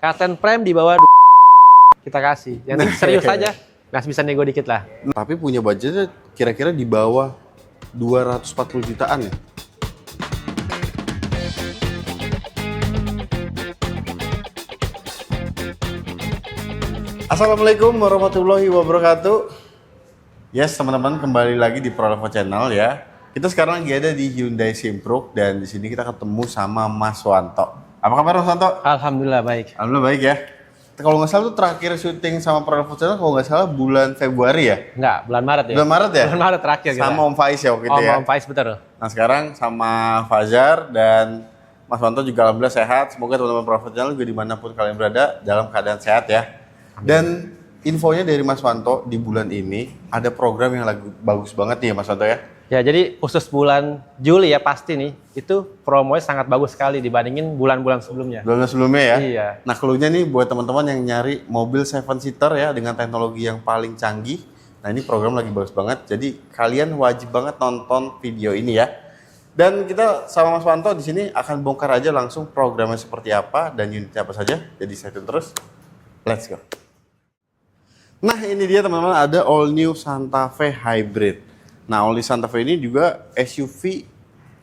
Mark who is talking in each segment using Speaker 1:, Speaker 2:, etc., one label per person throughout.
Speaker 1: Karten Prime di bawah kita kasih. Yang ini serius aja. Nggak bisa nego dikit lah.
Speaker 2: Tapi punya budgetnya kira-kira di bawah 240 jutaan ya? Assalamualaikum warahmatullahi wabarakatuh. Yes, teman-teman, kembali lagi di Prolevo Channel ya. Kita sekarang lagi ada di Hyundai Simpruk dan di sini kita ketemu sama Mas Wanto. Apa kabar Mas Wanto?
Speaker 1: Alhamdulillah baik.
Speaker 2: Alhamdulillah baik ya. Kalau nggak salah tuh terakhir syuting sama Prolevo Channel kalau nggak salah bulan Februari ya?
Speaker 1: Enggak, bulan Maret ya.
Speaker 2: Bulan Maret ya?
Speaker 1: Bulan Maret terakhir kita.
Speaker 2: Sama Om Faiz ya waktu itu ya?
Speaker 1: Om Faiz, betul.
Speaker 2: Nah sekarang sama Fajar dan Mas Wanto juga alhamdulillah sehat. Semoga teman-teman Prolevo Channel juga dimanapun kalian berada dalam keadaan sehat ya. Dan infonya dari Mas Wanto di bulan ini ada program yang lagi bagus banget nih ya Mas Wanto ya.
Speaker 1: Ya, jadi khusus bulan Juli ya pasti nih, itu promonya sangat bagus sekali dibandingin bulan-bulan sebelumnya.
Speaker 2: Bulan sebelumnya ya?
Speaker 1: Iya.
Speaker 2: Nah cluenya nih buat teman-teman yang nyari mobil 7-seater ya dengan teknologi yang paling canggih. Nah ini program lagi bagus banget, jadi kalian wajib banget nonton video ini ya. Dan kita sama Mas Wanto di sini akan bongkar aja langsung programnya seperti apa dan unitnya apa saja. Jadi stay tune terus, let's go. Nah ini dia teman-teman, ada all new Santa Fe Hybrid. Nah all new Santa Fe ini juga SUV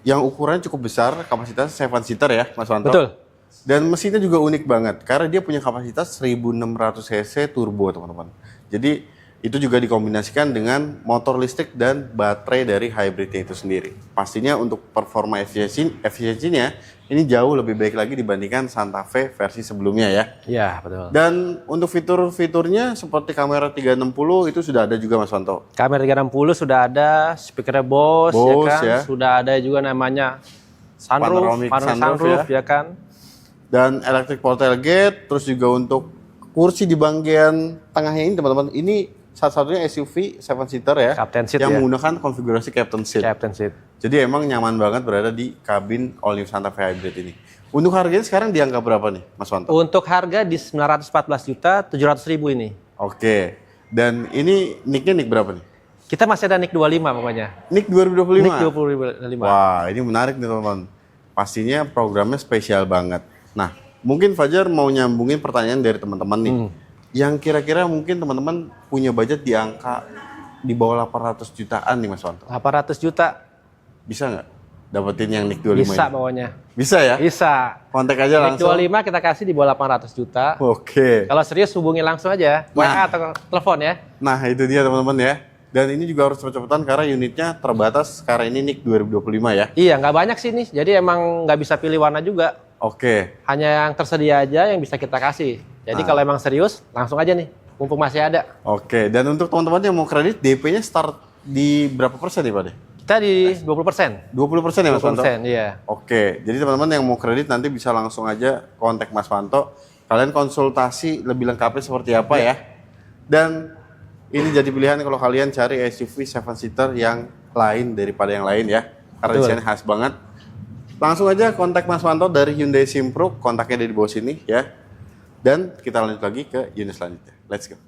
Speaker 2: yang ukurannya cukup besar, kapasitas 7-seater ya Mas Wanto.
Speaker 1: Betul.
Speaker 2: Dan mesinnya juga unik banget, karena dia punya kapasitas 1600 cc turbo teman-teman. Jadi itu juga dikombinasikan dengan motor listrik dan baterai dari hybridnya itu sendiri. Pastinya untuk performa efisiensinya ini jauh lebih baik lagi dibandingkan Santa Fe versi sebelumnya ya.
Speaker 1: Iya, betul.
Speaker 2: Dan untuk fitur-fiturnya seperti kamera 360 itu sudah ada juga Mas Wanto.
Speaker 1: Kamera 360 sudah ada, speakernya Bose ya kan.
Speaker 2: Ya.
Speaker 1: Sudah ada juga namanya sunroof, sunroof ya kan.
Speaker 2: Dan electric power tailgate, terus juga untuk kursi di bagian tengahnya ini teman-teman, ini satu-satunya SUV 7-seater ya,
Speaker 1: Captain seat
Speaker 2: yang
Speaker 1: ya.
Speaker 2: menggunakan konfigurasi Captain Seat.
Speaker 1: Captain seat.
Speaker 2: Jadi emang nyaman banget berada di kabin all new Santa Fe Hybrid ini. Untuk harganya sekarang di angka berapa nih Mas Wanto?
Speaker 1: Untuk harga di 914.700.000 ini.
Speaker 2: Oke, dan ini nicknya nick berapa nih?
Speaker 1: Kita masih ada NIK 25 pokoknya.
Speaker 2: Nick 2025?
Speaker 1: NIK 2025.
Speaker 2: Wah ini menarik nih teman-teman. Pastinya programnya spesial banget. Nah mungkin Fajar mau nyambungin pertanyaan dari teman-teman nih. Yang kira-kira mungkin teman-teman punya budget di angka di bawah 800 jutaan nih Mas Wanto.
Speaker 1: 800 juta.
Speaker 2: Bisa nggak dapetin yang NIK 25
Speaker 1: Bisa
Speaker 2: ini?
Speaker 1: pokoknya.
Speaker 2: Bisa ya?
Speaker 1: Bisa.
Speaker 2: Kontak aja
Speaker 1: NIK
Speaker 2: langsung.
Speaker 1: 25 kita kasih di bawah 800 juta.
Speaker 2: Oke.
Speaker 1: Kalau serius hubungi langsung aja. WA atau telepon ya.
Speaker 2: Nah itu dia teman-teman ya. Dan ini juga harus cepet-cepetan karena unitnya terbatas sekarang ini NIK 2025 ya.
Speaker 1: Iya, nggak banyak sih nih. Jadi emang nggak bisa pilih warna juga.
Speaker 2: Oke.
Speaker 1: Hanya yang tersedia aja yang bisa kita kasih. Jadi kalau emang serius, langsung aja nih. Mumpung masih ada.
Speaker 2: Oke. Dan untuk teman-teman yang mau kredit, DP-nya start di berapa persen nih Pak?
Speaker 1: Kita di 20%.
Speaker 2: 20% ya Mas Wanto?
Speaker 1: 20%, iya.
Speaker 2: Oke, jadi teman-teman yang mau kredit nanti bisa langsung aja kontak Mas Wanto. Kalian konsultasi lebih lengkapnya seperti apa ya. Dan ini jadi pilihan kalau kalian cari SUV 7-seater yang lain daripada yang lain ya. Karena desainnya khas banget. Langsung aja kontak Mas Wanto dari Hyundai Simpruk, kontaknya ada di bawah sini ya. Dan kita lanjut lagi ke unit selanjutnya. Let's go.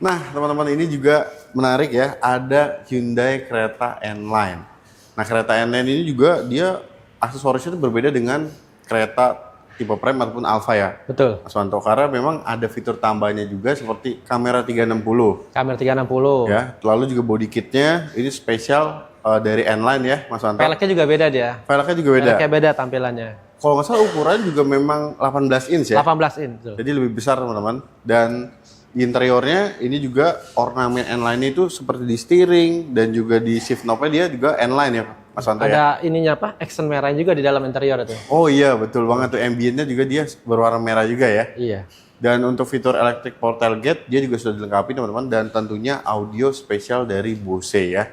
Speaker 2: Nah, teman-teman ini juga menarik ya, ada Hyundai Creta N-Line. Nah, Creta N-Line ini juga dia aksesorisnya itu berbeda dengan Creta tipe Prime ataupun Alfa ya.
Speaker 1: Betul.
Speaker 2: Mas Wanto, karena memang ada fitur tambahnya juga seperti kamera 360.
Speaker 1: Kamera 360.
Speaker 2: Ya, lalu juga body kitnya ini spesial dari N-Line ya, Mas Wanto.
Speaker 1: Velgnya juga beda dia.
Speaker 2: Velgnya juga beda.
Speaker 1: Velgnya beda tampilannya.
Speaker 2: Kalau nggak salah ukurannya juga memang 18 inch ya.
Speaker 1: 18 in. Betul.
Speaker 2: Jadi lebih besar teman-teman. Dan di interiornya ini juga ornamen N-Line itu seperti di steering dan juga di shift knob-nya dia juga N-Line ya Mas Wanto ya.
Speaker 1: Ada ininya apa? Accent merahnya juga di dalam interior itu.
Speaker 2: Oh iya betul banget tuh, ambientnya juga dia berwarna merah juga ya.
Speaker 1: Iya.
Speaker 2: Dan untuk fitur electric power tailgate dia juga sudah dilengkapi teman-teman, dan tentunya audio spesial dari Bose ya.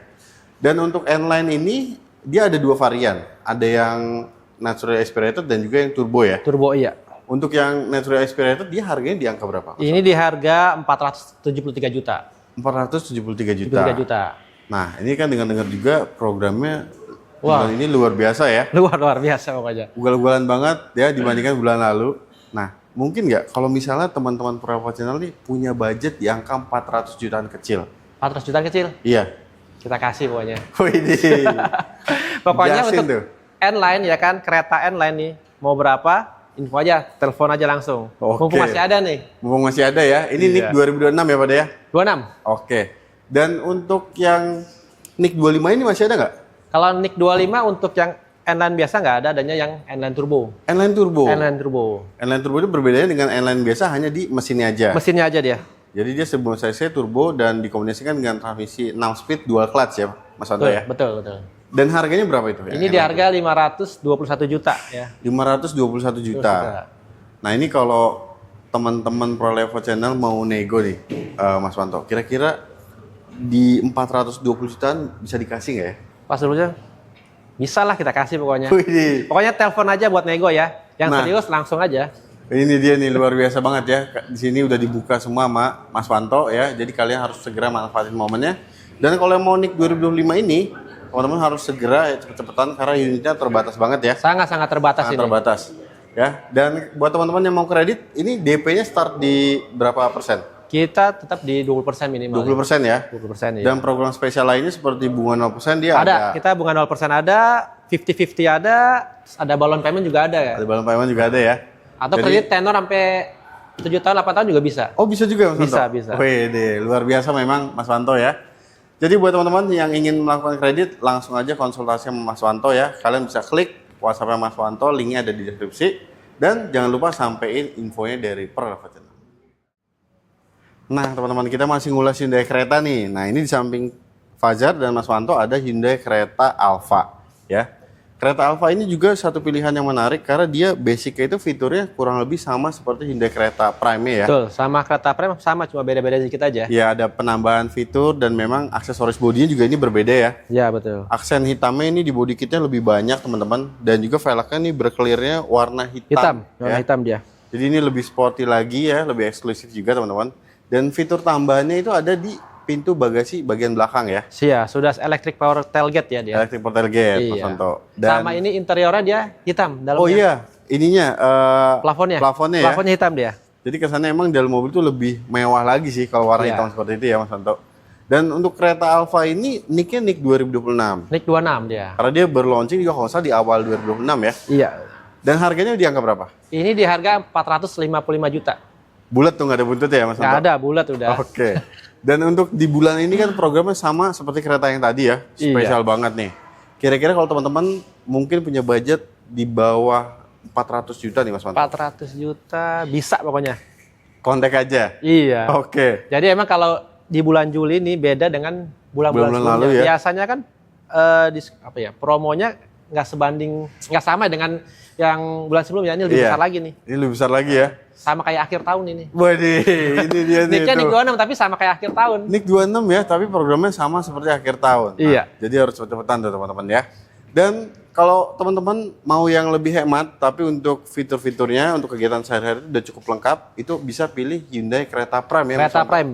Speaker 2: Dan untuk N-Line ini dia ada dua varian, ada yang natural aspirated dan juga yang turbo ya.
Speaker 1: Turbo iya.
Speaker 2: Untuk yang natural aspirated dia harganya di angka berapa?
Speaker 1: Ini di harga 473 juta.
Speaker 2: 473 juta.
Speaker 1: 73 juta.
Speaker 2: Nah ini kan dengar-dengar juga programnya.
Speaker 1: Wah.
Speaker 2: Bulan ini luar biasa ya.
Speaker 1: Luar biasa pokoknya.
Speaker 2: Ugal-ugalan banget ya dibandingkan bulan lalu. Nah, mungkin nggak kalau misalnya teman-teman Prolevo Channel nih punya budget di angka 400 jutaan kecil?
Speaker 1: 400 juta kecil?
Speaker 2: Iya.
Speaker 1: Kita kasih pokoknya.
Speaker 2: Widih.
Speaker 1: Pokoknya
Speaker 2: Gasin
Speaker 1: untuk
Speaker 2: tuh.
Speaker 1: N-Line ya kan, kereta N-Line nih. Mau berapa? info aja, telepon aja langsung.
Speaker 2: Oke.
Speaker 1: Mumpung masih ada nih.
Speaker 2: Mumpung masih ada ya. Ini
Speaker 1: Iya.
Speaker 2: NIK 2026 ya Pak De ya?
Speaker 1: 26.
Speaker 2: Oke. Dan untuk yang NIK 25 ini masih ada nggak?
Speaker 1: Kalau NIK 25 untuk yang N-Line biasa nggak ada, adanya yang N-Line Turbo.
Speaker 2: N-Line Turbo.
Speaker 1: N-Line Turbo.
Speaker 2: N-Line Turbo itu berbedanya dengan N-Line biasa hanya di mesinnya aja.
Speaker 1: Mesinnya aja dia.
Speaker 2: Jadi dia sebelum cc turbo dan dikombinasikan dengan transmisi 6 speed dual clutch ya Mas Anto
Speaker 1: Betul,
Speaker 2: ya?
Speaker 1: betul, betul.
Speaker 2: Dan harganya berapa itu?
Speaker 1: Ini di harga 521 juta ya.
Speaker 2: 521 juta. Nah ini kalau teman-teman Pro Level Channel mau nego nih Mas Wanto, kira-kira di 420 jutaan bisa dikasih nggak ya?
Speaker 1: Pas dulunya bisa lah kita kasih pokoknya.
Speaker 2: Wih,
Speaker 1: Pokoknya telepon aja buat nego ya. Yang
Speaker 2: Nah.
Speaker 1: serius langsung aja.
Speaker 2: ini dia nih luar biasa banget ya. Di sini udah dibuka semua sama Mas Wanto ya. Jadi kalian harus segera manfaatin momennya. Dan kalau yang mau NIK 2025 ini, teman-teman harus segera ya cepet-cepetan karena unitnya terbatas banget ya.
Speaker 1: Sangat-sangat terbatas
Speaker 2: Sangat
Speaker 1: ini.
Speaker 2: terbatas ya. Dan buat teman-teman yang mau kredit, ini DP-nya start di berapa persen?
Speaker 1: Kita tetap di 20% minimal.
Speaker 2: 20% ya.
Speaker 1: 20% ya.
Speaker 2: Dan program spesial lainnya seperti bunga 0% dia
Speaker 1: Ada, kita bunga 0% ada, 50-50 ada balon payment juga ada ya.
Speaker 2: Ada balon payment juga ada ya.
Speaker 1: Atau
Speaker 2: Jadi-
Speaker 1: kredit tenor sampai 7 tahun, 8 tahun juga bisa.
Speaker 2: Oh bisa juga ya Mas
Speaker 1: Bisa,
Speaker 2: Wanto?
Speaker 1: bisa.
Speaker 2: Wede, luar biasa memang Mas Wanto ya. Jadi buat teman-teman yang ingin melakukan kredit, langsung aja konsultasi sama Mas Wanto ya. Kalian bisa klik WhatsApp Mas Wanto, linknya ada di deskripsi. Dan jangan lupa sampein infonya dari Pro Level Channel. Nah teman-teman, kita masih ngulas Hyundai Creta nih. Nah ini di samping Fajar dan Mas Wanto ada Hyundai Creta Alfa ya. Creta Alfa ini juga satu pilihan yang menarik karena dia basicnya itu fiturnya kurang lebih sama seperti Hyundai Creta Prime ya.
Speaker 1: Betul, sama Creta Prime sama, cuma beda-beda sedikit aja.
Speaker 2: Ya ada penambahan fitur dan memang aksesoris bodinya juga ini berbeda ya.
Speaker 1: Ya, betul.
Speaker 2: Aksen hitamnya ini di bodi kitnya lebih banyak teman-teman, dan juga velgnya ini berkelirnya warna hitam.
Speaker 1: Warna
Speaker 2: ya.
Speaker 1: hitam dia.
Speaker 2: Jadi ini lebih sporty lagi ya, lebih eksklusif juga teman-teman. Dan fitur tambahannya itu ada di pintu bagasi bagian belakang ya.
Speaker 1: Iya, sudah electric power tailgate ya dia.
Speaker 2: Electric portal gate, Mas
Speaker 1: Iya.
Speaker 2: Santo.
Speaker 1: Sama ini interiornya dia hitam dalamnya.
Speaker 2: Oh iya, ininya
Speaker 1: Plafonnya.
Speaker 2: plafonnya ya.
Speaker 1: Plafonnya hitam dia.
Speaker 2: Jadi kesannya emang dalam mobil itu lebih mewah lagi sih kalau warna
Speaker 1: Iya.
Speaker 2: hitam seperti itu ya Mas Santo. Dan untuk kereta Alfa ini nicknya NIK 2026.
Speaker 1: NIK 26 dia.
Speaker 2: Karena dia berlaunching juga kalau nggak salah di awal 2026 ya.
Speaker 1: Iya.
Speaker 2: Dan harganya di angka berapa?
Speaker 1: Ini di harga 455 juta.
Speaker 2: Bulat tuh nggak ada buntut ya Mas
Speaker 1: Nggak
Speaker 2: Santo?
Speaker 1: ada, bulat udah.
Speaker 2: Oke. Dan untuk di bulan ini kan programnya sama seperti kereta yang tadi ya.
Speaker 1: Iya.
Speaker 2: Spesial banget nih. Kira-kira kalau teman-teman mungkin punya budget di bawah 400 juta nih Mas Santo.
Speaker 1: 400 juta bisa pokoknya.
Speaker 2: Kontak aja.
Speaker 1: Iya.
Speaker 2: Oke.
Speaker 1: Jadi emang kalau di bulan Juli ini beda dengan bulan-bulan
Speaker 2: Bulan-bulan
Speaker 1: sebelumnya.
Speaker 2: lalu ya.
Speaker 1: Biasanya kan promonya nggak sebanding, nggak sama dengan yang bulan sebelumnya. Ini lebih
Speaker 2: Iya.
Speaker 1: besar lagi nih.
Speaker 2: Ini lebih besar lagi ya.
Speaker 1: Sama kayak akhir tahun ini.
Speaker 2: Waduh, ini dia nih.
Speaker 1: Nicknya
Speaker 2: tuh.
Speaker 1: NIK 26 tapi sama kayak akhir tahun.
Speaker 2: NIK 26 ya, tapi programnya sama seperti akhir tahun. Nah,
Speaker 1: Iya.
Speaker 2: Jadi harus cepet-cepetan tuh teman-teman ya. Dan kalau teman-teman mau yang lebih hemat, tapi untuk fitur-fiturnya, untuk kegiatan sehari-hari itu udah cukup lengkap, itu bisa pilih Hyundai Creta Prime ya.
Speaker 1: Kereta
Speaker 2: Mas Anto.
Speaker 1: Prime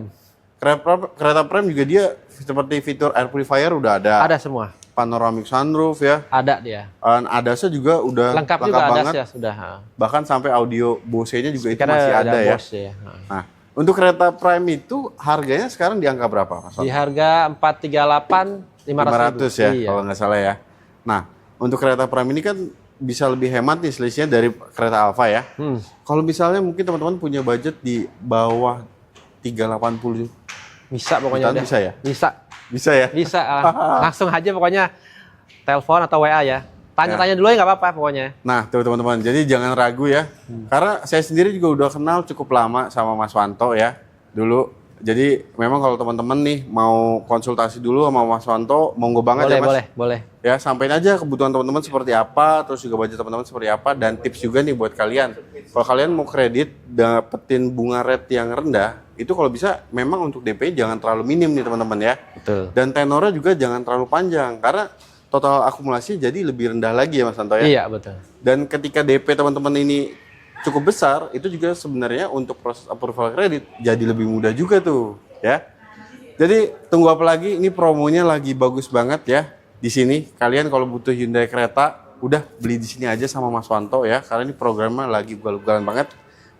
Speaker 2: Creta Prime juga dia seperti fitur air purifier udah ada.
Speaker 1: ada semua.
Speaker 2: Panoramic sunroof ya.
Speaker 1: Ada dia.
Speaker 2: Dan ADAS-nya juga udah
Speaker 1: Lengkap juga ada
Speaker 2: banget.
Speaker 1: ya sudah.
Speaker 2: Bahkan sampai audio Bose-nya juga itu
Speaker 1: Karena
Speaker 2: masih ada ya.
Speaker 1: Bose ya.
Speaker 2: Nah, untuk kereta Prime itu harganya sekarang di angka berapa, Mas?
Speaker 1: Di harga 438 500
Speaker 2: 500 ya,
Speaker 1: Iya.
Speaker 2: kalau nggak salah ya. Nah, untuk kereta Prime ini kan bisa lebih hemat nih selisihnya dari kereta Alfa ya. Kalau misalnya mungkin teman-teman punya budget di bawah 380
Speaker 1: Bisa pokoknya
Speaker 2: jutaan
Speaker 1: udah.
Speaker 2: bisa ya?
Speaker 1: Bisa
Speaker 2: ya?
Speaker 1: Bisa, langsung aja pokoknya telepon atau WA ya. Tanya-tanya dulu ya nggak apa-apa pokoknya.
Speaker 2: Nah, tuh teman-teman, jadi jangan ragu ya. Karena saya sendiri juga udah kenal cukup lama sama Mas Wanto ya, dulu. Jadi memang kalau teman-teman nih mau konsultasi dulu sama Mas Wanto, monggo banget
Speaker 1: Boleh,
Speaker 2: ya Mas.
Speaker 1: boleh.
Speaker 2: Ya, sampaikan aja kebutuhan teman-teman seperti apa, terus juga budget teman-teman seperti apa, dan tips juga nih buat kalian. Kalau kalian mau kredit, dapetin bunga rate yang rendah, itu kalau bisa memang untuk DP jangan terlalu minim nih teman-teman ya.
Speaker 1: Betul.
Speaker 2: Dan tenornya juga jangan terlalu panjang, karena total akumulasi jadi lebih rendah lagi ya Mas Santo ya.
Speaker 1: Iya, betul.
Speaker 2: Dan ketika DP teman-teman ini cukup besar, itu juga sebenarnya untuk proses approval kredit jadi lebih mudah juga tuh, ya. Jadi tunggu apa lagi? Ini promonya lagi bagus banget ya di sini. Kalian kalau butuh Hyundai Creta, udah beli di sini aja sama Mas Wanto ya, karena ini programnya lagi ugal-ugalan banget.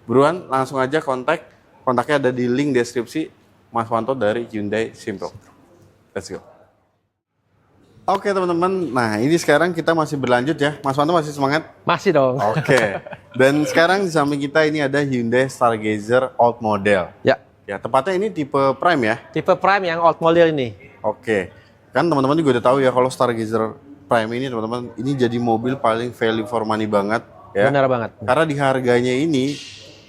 Speaker 2: Buruan langsung aja kontaknya ada di link deskripsi Mas Wanto dari Hyundai Simpro. Let's go. Oke teman-teman, nah ini sekarang kita masih berlanjut ya. Mas Wanto masih semangat?
Speaker 1: Masih dong.
Speaker 2: Oke. Dan sekarang di samping kita ini ada Hyundai Stargazer Old Model.
Speaker 1: Ya,
Speaker 2: Ya, tepatnya ini tipe Prime ya.
Speaker 1: tipe Prime yang old model ini.
Speaker 2: Oke. Kan teman-teman juga udah tahu ya kalau Stargazer Prime ini teman-teman, ini jadi mobil paling value for money banget ya.
Speaker 1: Benar banget.
Speaker 2: Karena di harganya ini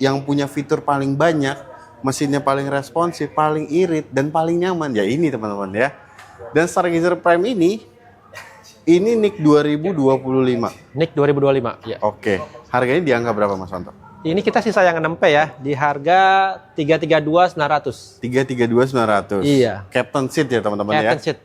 Speaker 2: yang punya fitur paling banyak, mesinnya paling responsif, paling irit dan paling nyaman ya ini teman-teman ya. Dan Stargazer Prime ini NIK 2025.
Speaker 1: NIK 2025. Ya.
Speaker 2: Oke. Harganya di angka berapa Mas Wanto?
Speaker 1: Ini kita sisa yang 6P ya, di harga 332.900.
Speaker 2: 332.900.
Speaker 1: Iya.
Speaker 2: Captain seat ya teman-teman ya.
Speaker 1: Captain seat.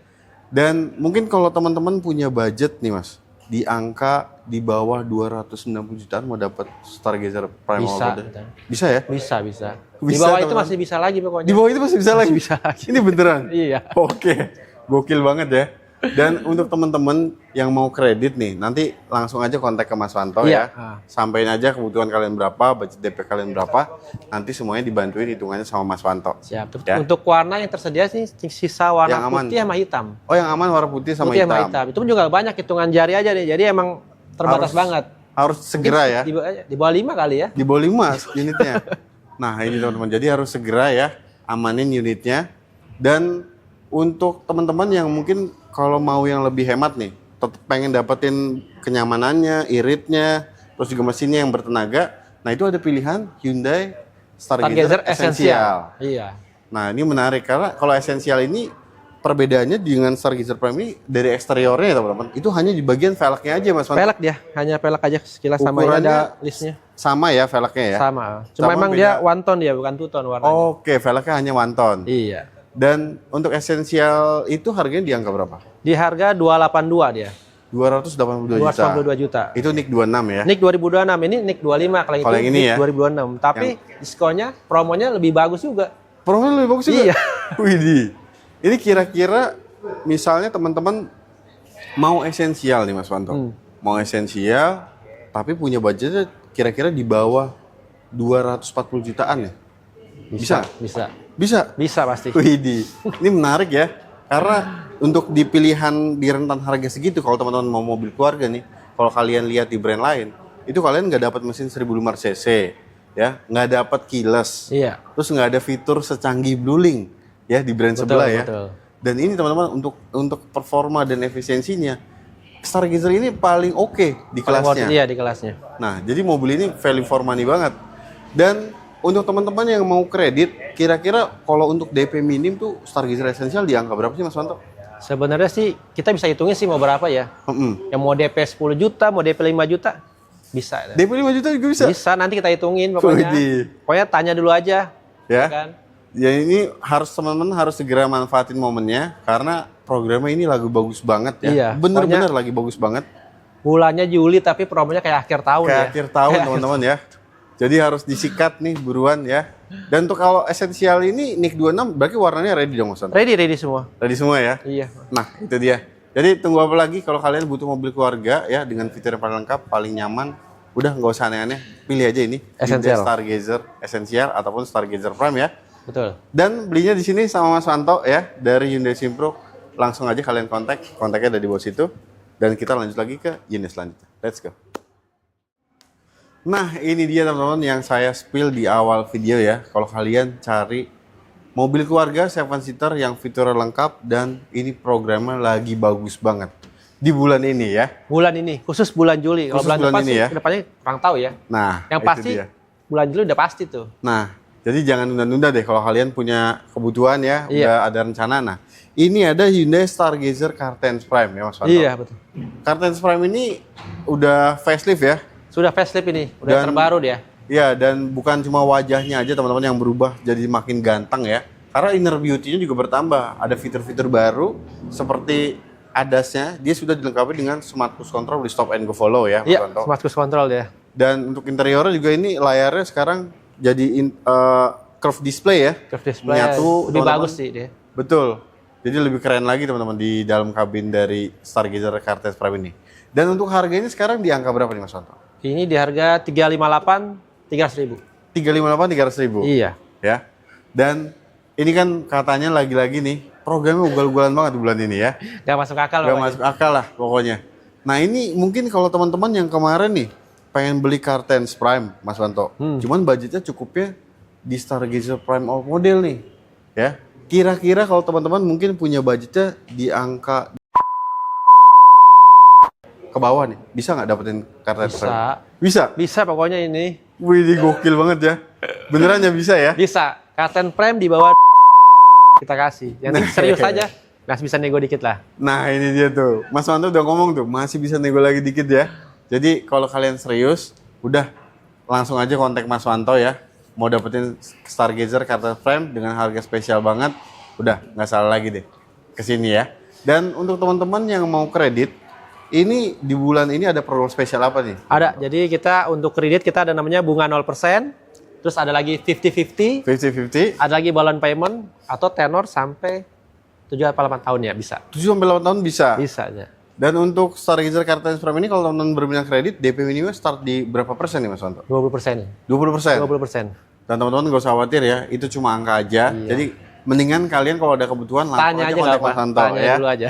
Speaker 2: Dan mungkin kalau teman-teman punya budget nih Mas, di angka di bawah 290 jutaan mau dapat Stargazer Prime
Speaker 1: Bisa.
Speaker 2: Model. Bisa ya?
Speaker 1: Bisa, bisa. Di
Speaker 2: Bisa,
Speaker 1: bawah itu
Speaker 2: teman-teman.
Speaker 1: masih bisa lagi pokoknya.
Speaker 2: Di bawah itu masih bisa lagi?
Speaker 1: Bisa lagi.
Speaker 2: Ini beneran?
Speaker 1: Iya.
Speaker 2: Oke, gokil banget ya. Dan untuk teman-teman yang mau kredit nih, nanti langsung aja kontak ke Mas Wanto
Speaker 1: Iya.
Speaker 2: ya. Sampaikan aja kebutuhan kalian berapa, budget DP kalian berapa. Nanti semuanya dibantuin hitungannya sama Mas Wanto.
Speaker 1: Siap.
Speaker 2: Ya.
Speaker 1: Untuk warna yang tersedia sih sisa warna
Speaker 2: Yang aman.
Speaker 1: putih sama hitam.
Speaker 2: Oh yang aman warna putih sama
Speaker 1: Putih
Speaker 2: hitam.
Speaker 1: sama hitam. Itu pun juga banyak, hitungan jari aja nih. Jadi emang terbatas banget.
Speaker 2: Harus segera ya.
Speaker 1: Di bawah 5 kali ya.
Speaker 2: Di bawah 5 unitnya. Nah ini teman-teman, jadi harus segera ya amanin unitnya. Dan untuk teman-teman yang mungkin kalau mau yang lebih hemat nih, tetap pengen dapetin kenyamanannya, iritnya, terus juga mesinnya yang bertenaga. Nah itu ada pilihan Hyundai Stargazer Essential.
Speaker 1: Iya.
Speaker 2: Nah ini menarik karena kalau Essential ini perbedaannya dengan Stargazer Prime ini dari eksteriornya ya teman-teman. Itu hanya di bagian velgnya aja Mas Wanto.
Speaker 1: Pelek dia, hanya pelek aja sekilas sama ini
Speaker 2: Ukurannya
Speaker 1: ada listnya.
Speaker 2: Sama ya velgnya ya.
Speaker 1: Sama. Cuma
Speaker 2: Sama
Speaker 1: emang
Speaker 2: beda.
Speaker 1: dia one tone dia, bukan two tone warnanya.
Speaker 2: Oke, velgnya hanya one tone.
Speaker 1: Iya.
Speaker 2: Dan untuk esensial itu harganya di angka berapa?
Speaker 1: Di harga 282 dia.
Speaker 2: 282 juta.
Speaker 1: 282 juta.
Speaker 2: Itu NIK 26 ya.
Speaker 1: NIK 2026, ini NIK 25 kalau itu
Speaker 2: Kalau yang ini
Speaker 1: NIK
Speaker 2: ya?
Speaker 1: 2026. Tapi diskonnya, promonya lebih bagus juga.
Speaker 2: Promonya lebih bagus juga.
Speaker 1: Iya.
Speaker 2: Widih. Ini kira-kira misalnya teman-teman mau esensial nih Mas Wanto. Mau esensial tapi punya budgetnya kira-kira di bawah 240 jutaan ya. Bisa?
Speaker 1: Bisa.
Speaker 2: Bisa.
Speaker 1: Bisa pasti.
Speaker 2: Widih, ini menarik ya. Karena untuk di pilihan di rentan harga segitu, kalau teman-teman mau mobil keluarga nih, kalau kalian lihat di brand lain, itu kalian nggak dapat mesin 1500 cc, ya, nggak dapat keyless,
Speaker 1: Iya.
Speaker 2: terus nggak ada fitur secanggih Blueling, ya di brand
Speaker 1: Betul,
Speaker 2: sebelah ya.
Speaker 1: betul.
Speaker 2: Dan ini teman-teman untuk performa dan efisiensinya, Stargazer ini paling oke di kelasnya.
Speaker 1: Iya, di kelasnya.
Speaker 2: Nah, jadi mobil ini value for money banget. Dan untuk teman-teman yang mau kredit, kira-kira kalau untuk DP minim tuh Stargazer Essential di angka berapa sih Mas Wanto?
Speaker 1: Sebenarnya sih kita bisa hitungin sih mau berapa ya. Yang mau DP 10 juta, mau DP 5 juta, bisa.
Speaker 2: DP 5 juta juga bisa?
Speaker 1: Bisa, nanti kita hitungin pokoknya.
Speaker 2: Widih.
Speaker 1: Pokoknya tanya dulu aja.
Speaker 2: Ya.
Speaker 1: Kan?
Speaker 2: Ya ini harus teman-teman harus segera manfaatin momennya karena programnya ini lagu bagus banget ya.
Speaker 1: Iya,
Speaker 2: Bener-bener lagi bagus banget.
Speaker 1: Bulannya Juli tapi promonya kayak akhir tahun
Speaker 2: Kayak
Speaker 1: ya.
Speaker 2: akhir tahun teman-teman ya. Jadi harus disikat nih buruan ya. Dan untuk kalau esensial ini NIK 26 berarti warnanya ready dong Mas Wanto?
Speaker 1: Ready semua.
Speaker 2: Ready semua ya?
Speaker 1: Iya.
Speaker 2: Nah itu dia. Jadi tunggu apa lagi kalau kalian butuh mobil keluarga ya dengan fitur yang paling lengkap, paling nyaman. Udah nggak usah aneh-aneh, pilih aja ini.
Speaker 1: Essential.
Speaker 2: Hyundai Stargazer Essential ataupun Stargazer Prime ya.
Speaker 1: Betul.
Speaker 2: Dan belinya di sini sama Mas Wanto ya dari Hyundai Simpro. Langsung aja kalian kontaknya ada di bawah situ. Dan kita lanjut lagi ke unit selanjutnya. Let's go. Nah ini dia teman-teman yang saya spill di awal video ya. Kalau kalian cari mobil keluarga 7-seater yang fiturnya lengkap dan ini programnya lagi bagus banget di bulan ini ya.
Speaker 1: Bulan ini, khusus bulan Juli. Kalau
Speaker 2: Khusus
Speaker 1: bulan
Speaker 2: bulan
Speaker 1: depan
Speaker 2: ini
Speaker 1: sih
Speaker 2: ya.
Speaker 1: kedepannya kurang tahu ya.
Speaker 2: Nah
Speaker 1: Yang
Speaker 2: itu
Speaker 1: pasti
Speaker 2: dia.
Speaker 1: bulan Juli udah pasti tuh.
Speaker 2: Nah jadi jangan nunda-nunda deh kalau kalian punya kebutuhan ya.
Speaker 1: Iya.
Speaker 2: Udah ada rencana. Nah ini ada Hyundai Stargazer Cartens Prime ya Mas Wanto.
Speaker 1: Iya betul.
Speaker 2: Cartens Prime ini udah facelift ya.
Speaker 1: Sudah facelift ini, udah
Speaker 2: Dan-
Speaker 1: terbaru dia.
Speaker 2: Ya, dan bukan cuma wajahnya aja teman-teman yang berubah jadi makin ganteng ya. Karena inner beauty-nya juga bertambah. Ada fitur-fitur baru seperti ADAS-nya, dia sudah dilengkapi dengan smart cruise control di stop and go follow ya, Mas
Speaker 1: Iya,
Speaker 2: Wanto.
Speaker 1: smart cruise control dia.
Speaker 2: Dan untuk interiornya juga ini layarnya sekarang jadi curve display ya.
Speaker 1: Curve display
Speaker 2: Menyatu,
Speaker 1: lebih
Speaker 2: teman-teman.
Speaker 1: bagus sih dia.
Speaker 2: Betul. Jadi lebih keren lagi teman-teman di dalam kabin dari Stargazer Cartens Prime ini. Dan untuk harganya sekarang di angka berapa nih Mas Wanto?
Speaker 1: Ini di harga 358 300.000.
Speaker 2: 358 300 ribu.
Speaker 1: Iya.
Speaker 2: Ya. Dan ini kan katanya lagi-lagi nih programnya ugal-ugalan banget di bulan ini ya.
Speaker 1: Nggak masuk akal.
Speaker 2: Gak
Speaker 1: pokoknya.
Speaker 2: masuk akal lah pokoknya. Nah ini mungkin kalau teman-teman yang kemarin nih pengen beli Kartens Prime, Mas Wanto. Cuman budgetnya cukupnya di Stargazer Prime All Model nih. Ya. Kira-kira kalau teman-teman mungkin punya budgetnya di angka ke bawah nih, bisa nggak dapetin Kartens
Speaker 1: Bisa.
Speaker 2: Prime? Bisa?
Speaker 1: Bisa pokoknya ini.
Speaker 2: Wih, ini gokil banget ya. Beneran ya bisa ya?
Speaker 1: Bisa. Karten Prime di bawah kita kasih. Yang serius aja. Nggak bisa nego dikit lah.
Speaker 2: Nah ini dia tuh, Mas Wanto udah ngomong tuh, masih bisa nego lagi dikit ya. Jadi kalau kalian serius, udah langsung aja kontak Mas Wanto ya. Mau dapetin Stargazer Kartens Prime dengan harga spesial banget, udah nggak salah lagi deh kesini ya. Dan untuk teman-teman yang mau kredit, ini di bulan ini ada promo spesial apa nih?
Speaker 1: Ada. Jadi kita untuk kredit kita ada namanya bunga 0%. Terus ada lagi 50-50.
Speaker 2: 50-50,
Speaker 1: Ada lagi balloon payment atau tenor sampai 7-8 tahun ya bisa.
Speaker 2: 7-8 tahun bisa.
Speaker 1: Bisa aja.
Speaker 2: Dan untuk Stargazer Kartens Prime ini kalau teman-teman berminat kredit, DP minimum start di berapa persen nih Mas Wanto?
Speaker 1: 20%.
Speaker 2: 20%?
Speaker 1: 20%.
Speaker 2: Dan teman-teman gak usah khawatir ya, itu cuma angka aja. Jadi mendingan kalian kalau ada kebutuhan langsung
Speaker 1: Tanya aja
Speaker 2: kontak
Speaker 1: nggak
Speaker 2: Mas
Speaker 1: apa.
Speaker 2: Wanto
Speaker 1: Tanya
Speaker 2: ya.
Speaker 1: dulu aja.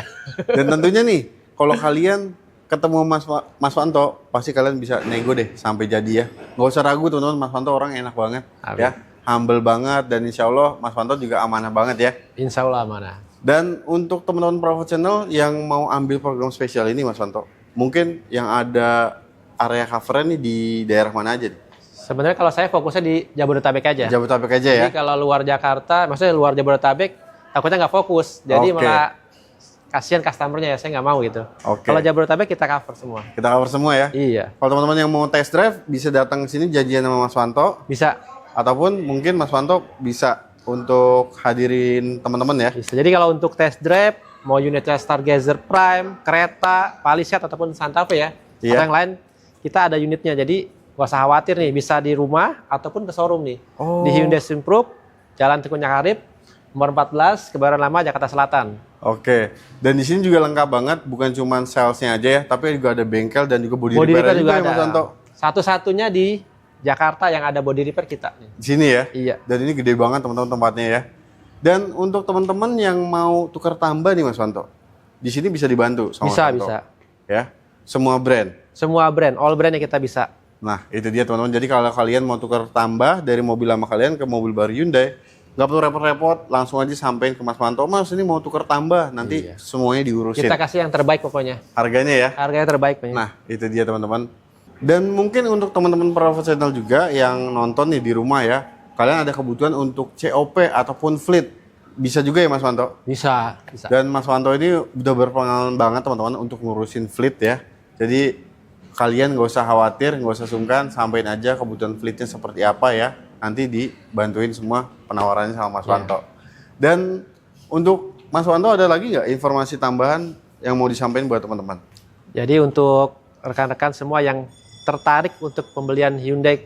Speaker 2: Dan tentunya nih, kalau kalian ketemu Mas Wanto, pasti kalian bisa nego deh sampai jadi ya. Gak usah ragu teman-teman, Mas Wanto orang enak banget.
Speaker 1: Amin.
Speaker 2: Ya, humble banget dan insya Allah Mas Wanto juga amanah banget ya.
Speaker 1: Insya Allah mana.
Speaker 2: Dan untuk teman-teman Private Channel yang mau ambil program spesial ini Mas Wanto, mungkin yang ada area covernya nih di daerah mana aja nih?
Speaker 1: Sebenarnya kalau saya fokusnya di Jabodetabek aja.
Speaker 2: Jabodetabek aja ya?
Speaker 1: Jadi kalau luar Jakarta, maksudnya luar Jabodetabek, takutnya nggak fokus. Jadi
Speaker 2: Oke.
Speaker 1: malah kasihan customernya ya, saya nggak mau gitu.
Speaker 2: Oke.
Speaker 1: Kalau Jabodetabek kita cover semua.
Speaker 2: Kita cover semua ya?
Speaker 1: Iya,
Speaker 2: Kalau teman-teman yang mau test drive, bisa datang ke sini janjian sama Mas Wanto.
Speaker 1: bisa.
Speaker 2: Ataupun mungkin Mas Wanto bisa untuk hadirin teman-teman ya.
Speaker 1: Bisa. Jadi kalau untuk test drive, mau unitnya Stargazer Prime, kereta, Palisade ataupun Santa Fe ya,
Speaker 2: Iya.
Speaker 1: atau yang lain, kita ada unitnya. Jadi nggak usah khawatir nih, bisa di rumah ataupun ke showroom nih.
Speaker 2: Oh.
Speaker 1: Di Hyundai Improve, Jalan Tekun Nyakarip, nomor 14, Kebayoran Lama, Jakarta Selatan.
Speaker 2: Oke. Dan di sini juga lengkap banget, bukan cuma salesnya aja ya, tapi juga ada bengkel dan juga body,
Speaker 1: Body
Speaker 2: repair
Speaker 1: repair juga
Speaker 2: ya, Mas
Speaker 1: ada.
Speaker 2: Wanto.
Speaker 1: Satu-satunya di Jakarta yang ada body repair kita.
Speaker 2: Di sini ya.
Speaker 1: Iya.
Speaker 2: Dan ini gede banget teman-teman tempatnya ya. Dan untuk teman-teman yang mau tukar tambah nih Mas Wanto, di sini bisa dibantu sama
Speaker 1: Bisa,
Speaker 2: Mas Wanto.
Speaker 1: bisa.
Speaker 2: Ya. Semua brand.
Speaker 1: Semua brand, all brand yang kita bisa.
Speaker 2: Nah, itu dia teman-teman. Jadi kalau kalian mau tukar tambah dari mobil lama kalian ke mobil baru Hyundai, nggak perlu repot-repot, langsung aja sampein ke Mas Wanto. Mas, ini mau tukar tambah, nanti
Speaker 1: Iya.
Speaker 2: semuanya diurusin.
Speaker 1: Kita kasih yang terbaik pokoknya.
Speaker 2: Harganya ya.
Speaker 1: Harganya terbaik pokoknya.
Speaker 2: Nah, itu dia teman-teman. Dan mungkin untuk teman-teman profesional juga yang nonton nih di rumah ya, kalian ada kebutuhan untuk COP ataupun fleet, bisa juga ya Mas Wanto.
Speaker 1: Bisa, bisa.
Speaker 2: Dan Mas Wanto ini udah berpengalaman banget teman-teman untuk ngurusin fleet ya. Jadi kalian nggak usah khawatir, nggak usah sungkan, sampaikan aja kebutuhan fleetnya seperti apa ya. Nanti dibantuin semua penawarannya sama Mas Wanto. Dan untuk Mas Wanto ada lagi nggak informasi tambahan yang mau disampaikan buat teman-teman?
Speaker 1: Jadi untuk rekan-rekan semua yang tertarik untuk pembelian Hyundai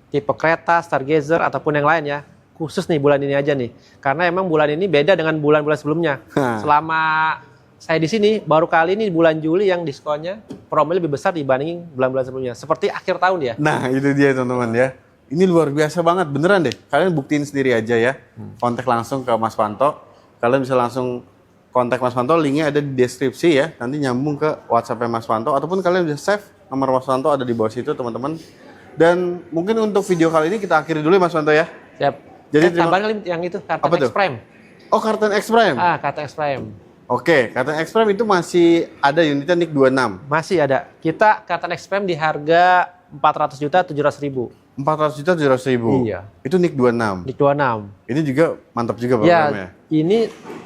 Speaker 1: tipe kereta, Stargazer ataupun yang lain ya, khusus nih bulan ini aja nih. Karena emang bulan ini beda dengan bulan-bulan sebelumnya. Selama saya di sini baru kali ini bulan Juli yang diskonnya promonya lebih besar dibandingin bulan-bulan sebelumnya. Seperti akhir tahun ya.
Speaker 2: Nah, itu dia teman-teman ya. Ini luar biasa banget, beneran deh. Kalian buktiin sendiri aja ya. Kontak langsung ke Mas Wanto. Kalian bisa langsung kontak Mas Wanto, linknya ada di deskripsi ya. Nanti nyambung ke WhatsApp Mas Wanto. Ataupun kalian bisa save nomor Mas Wanto ada di bawah situ teman-teman. Dan mungkin untuk video kali ini kita akhiri dulu ya Mas Wanto ya.
Speaker 1: Siap.
Speaker 2: Jadi
Speaker 1: tambahan kali yang itu
Speaker 2: Apa
Speaker 1: Karten
Speaker 2: tuh?
Speaker 1: X Prime.
Speaker 2: Oh, Karten X Prime.
Speaker 1: Karten X Prime.
Speaker 2: Oke, Karten X Prime itu masih ada unitnya NIK 26.
Speaker 1: Masih ada. Kita Karten X Prime di harga 400.700.000.
Speaker 2: 400.700.000.
Speaker 1: Iya.
Speaker 2: Itu NIK 26.
Speaker 1: Di 26.
Speaker 2: Ini juga mantap juga
Speaker 1: Ya,
Speaker 2: programnya.
Speaker 1: ini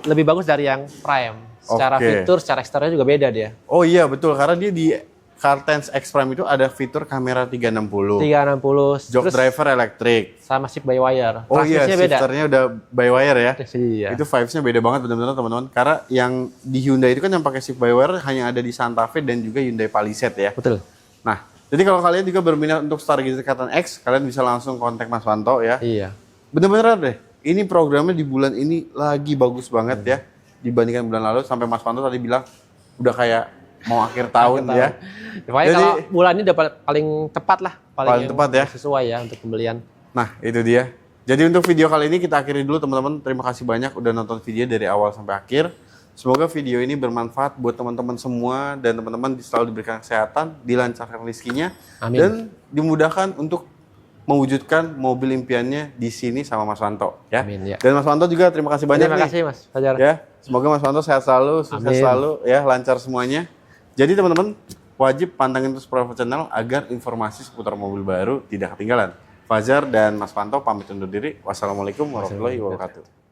Speaker 1: lebih bagus dari yang Prime. Secara
Speaker 2: Oke.
Speaker 1: fitur, secara eksterior juga beda dia.
Speaker 2: Oh iya betul, karena dia di Kartens X Prime itu ada fitur kamera 360.
Speaker 1: 360,
Speaker 2: Jog
Speaker 1: terus
Speaker 2: driver elektrik.
Speaker 1: sama shift by wire.
Speaker 2: Oh iya,
Speaker 1: Transmisinya beda.
Speaker 2: shifternya udah by wire ya.
Speaker 1: Iya.
Speaker 2: Itu vibes-nya beda banget benar-benar teman-teman. Karena yang di Hyundai itu kan yang pakai shift by wire hanya ada di Santa Fe dan juga Hyundai Palisade ya.
Speaker 1: Betul.
Speaker 2: Nah, jadi kalau kalian juga berminat untuk Stargazer Karten X, kalian bisa langsung kontak Mas Wanto ya.
Speaker 1: Iya.
Speaker 2: Bener-bener deh, ini programnya di bulan ini lagi bagus banget ya. Dibandingkan bulan lalu, sampai Mas Wanto tadi bilang udah kayak mau akhir tahun ya.
Speaker 1: Pokoknya
Speaker 2: Jadi-
Speaker 1: kalau bulan ini udah paling tepat lah.
Speaker 2: Paling tepat ya.
Speaker 1: Sesuai ya untuk pembelian.
Speaker 2: Nah, itu dia. Jadi untuk video kali ini kita akhiri dulu teman-teman. Terima kasih banyak udah nonton video dari awal sampai akhir. Semoga video ini bermanfaat buat teman-teman semua dan teman-teman selalu diberikan kesehatan, dilancarkan rezekinya,
Speaker 1: Amin.
Speaker 2: dan dimudahkan untuk mewujudkan mobil impiannya di sini sama Mas Wanto ya.
Speaker 1: Amin, ya.
Speaker 2: Dan Mas Wanto juga terima kasih banyak
Speaker 1: Terima
Speaker 2: nih.
Speaker 1: kasih Mas Fajar.
Speaker 2: Ya, semoga Mas Wanto sehat selalu, sukses
Speaker 1: Amin.
Speaker 2: selalu ya, lancar semuanya. Jadi teman-teman wajib pantengin terus Private Channel agar informasi seputar mobil baru tidak ketinggalan. Fajar dan Mas Wanto pamit undur diri. Wassalamualaikum warahmatullahi wabarakatuh.